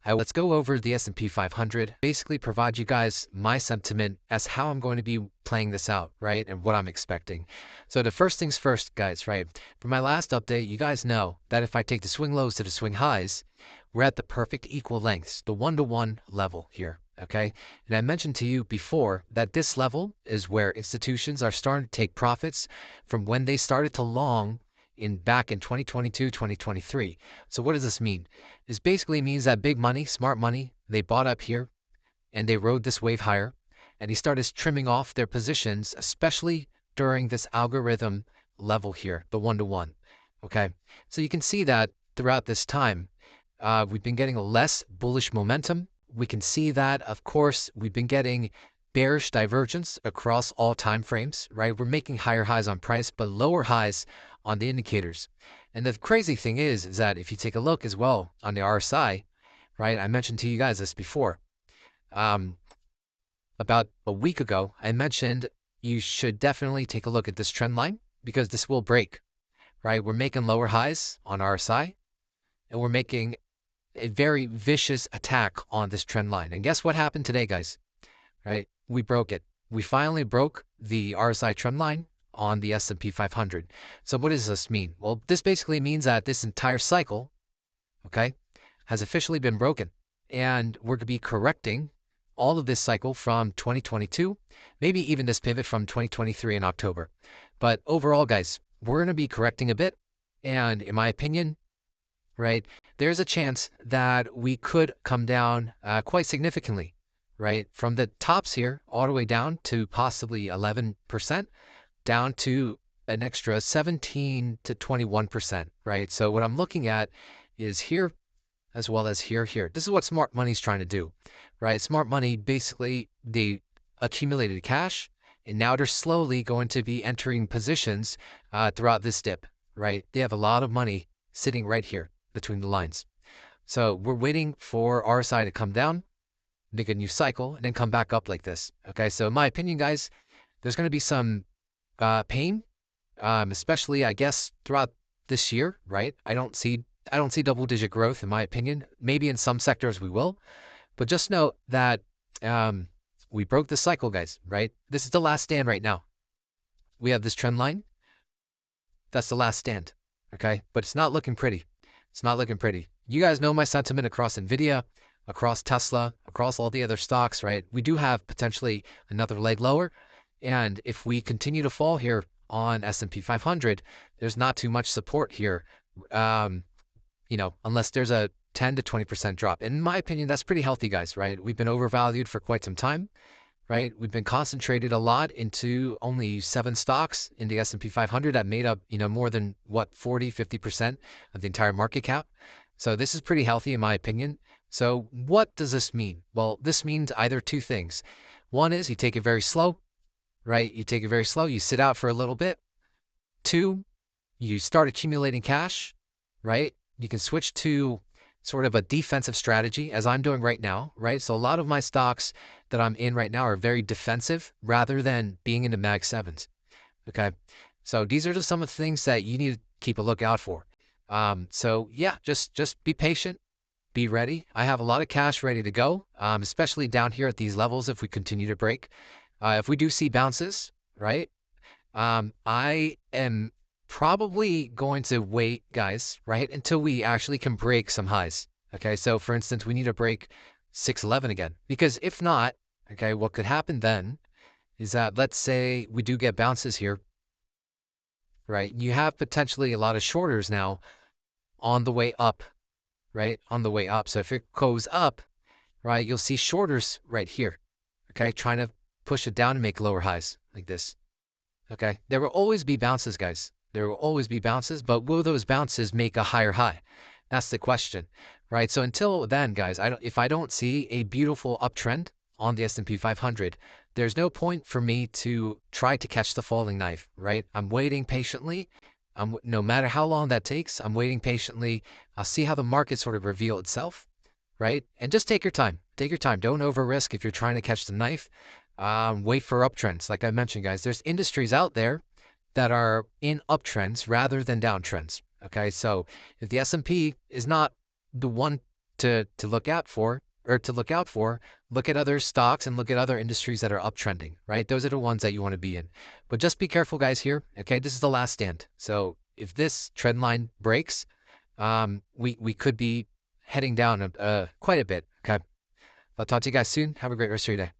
Let's go over the S&P 500, basically provide you guys my sentiment as how I'm going to be playing this out, right? And what I'm expecting. So the first things first, guys, right? For my last update, you guys know that if I take the swing lows to the swing highs, we're at the perfect equal lengths, the 1-to-1 level here, okay? And I mentioned to you before that this level is where institutions are starting to take profits from when they started to long back in 2022, 2023. So what does this mean? This basically means that big money, smart money, they bought up here and they rode this wave higher and they started trimming off their positions, especially during this algorithm level here, the 1-to-1. Okay, so you can see that throughout this time, we've been getting less bullish momentum. We can see that, of course, we've been getting bearish divergence across all time frames, right? We're making higher highs on price, but lower highs on the indicators. And the crazy thing is that if you take a look as well on the RSI, right? I mentioned to you guys this before. About a week ago, I mentioned you should definitely take a look at this trend line because this will break, right? We're making lower highs on RSI and we're making a very vicious attack on this trend line. And guess what happened today, guys? Right? We broke it. We finally broke the RSI trend line on the S&P 500. So what does this mean? Well, this basically means that this entire cycle, okay, has officially been broken. And we're going to be correcting all of this cycle from 2022, maybe even this pivot from 2023 in October. But overall, guys, we're going to be correcting a bit. And in my opinion, right, there's a chance that we could come down quite significantly, right? From the tops here all the way down to possibly 11%, down to an extra 17 to 21%, right? So what I'm looking at is here as well as here. This is what smart money's trying to do, right? Smart money, basically, they accumulated cash, and now they're slowly going to be entering positions throughout this dip, right? They have a lot of money sitting right here between the lines. So we're waiting for RSI to come down, make a new cycle, and then come back up like this. Okay, so in my opinion, guys, there's going to be some pain, especially, I guess, throughout this year, right? I don't see double-digit growth, in my opinion. Maybe in some sectors we will, but just know that we broke the cycle, guys, right? This is the last stand right now. We have this trend line. That's the last stand, okay? But it's not looking pretty. It's not looking pretty. You guys know my sentiment across nvidia, across Tesla, across all the other stocks, right? We do have potentially another leg lower. And if we continue to fall here on S&P 500, there's not too much support here, unless there's a 10 to 20% drop. In my opinion, that's pretty healthy, guys, right? We've been overvalued for quite some time, right? We've been concentrated a lot into only 7 stocks in the S&P 500 that made up, more than 40, 50% of the entire market cap. So this is pretty healthy in my opinion. So what does this mean? Well, this means either two things. One is you take it very slow, right? You take it very slow. You sit out for a little bit. 2, you start accumulating cash, right? You can switch to sort of a defensive strategy as I'm doing right now, right? So a lot of my stocks that I'm in right now are very defensive rather than being into Mag 7s. Okay. So these are just some of the things that you need to keep a lookout for. So yeah, just be patient, be ready. I have a lot of cash ready to go, especially down here at these levels if we continue to break. If we do see bounces, right? I am probably going to wait, guys, right, until we actually can break some highs. Okay, so for instance, we need to break 611 again, because if not, okay, what could happen then is that, let's say we do get bounces here, right? You have potentially a lot of shorters now on the way up, right? On the way up. So if it goes up, right, you'll see shorters right here, okay, trying to push it down and make lower highs like this. Okay, there will always be bounces, guys. There will always be bounces, but will those bounces make a higher high? That's the question, right? So until then, guys, if I don't see a beautiful uptrend on the S&P 500, there's no point for me to try to catch the falling knife, right? I'm waiting patiently. No matter how long that takes, I'm waiting patiently. I'll see how the market sort of reveal itself, right? And just take your time. Take your time. Don't over risk if you're trying to catch the knife. Wait for uptrends. Like I mentioned, guys, there's industries out there that are in uptrends rather than downtrends. Okay, so if the S&P is not the one to look out for, look at other stocks and look at other industries that are uptrending, right? Those are the ones that you want to be in. But just be careful, guys, here. Okay, this is the last stand. So if this trend line breaks, we could be heading down quite a bit. Okay, I'll talk to you guys soon. Have a great rest of your day.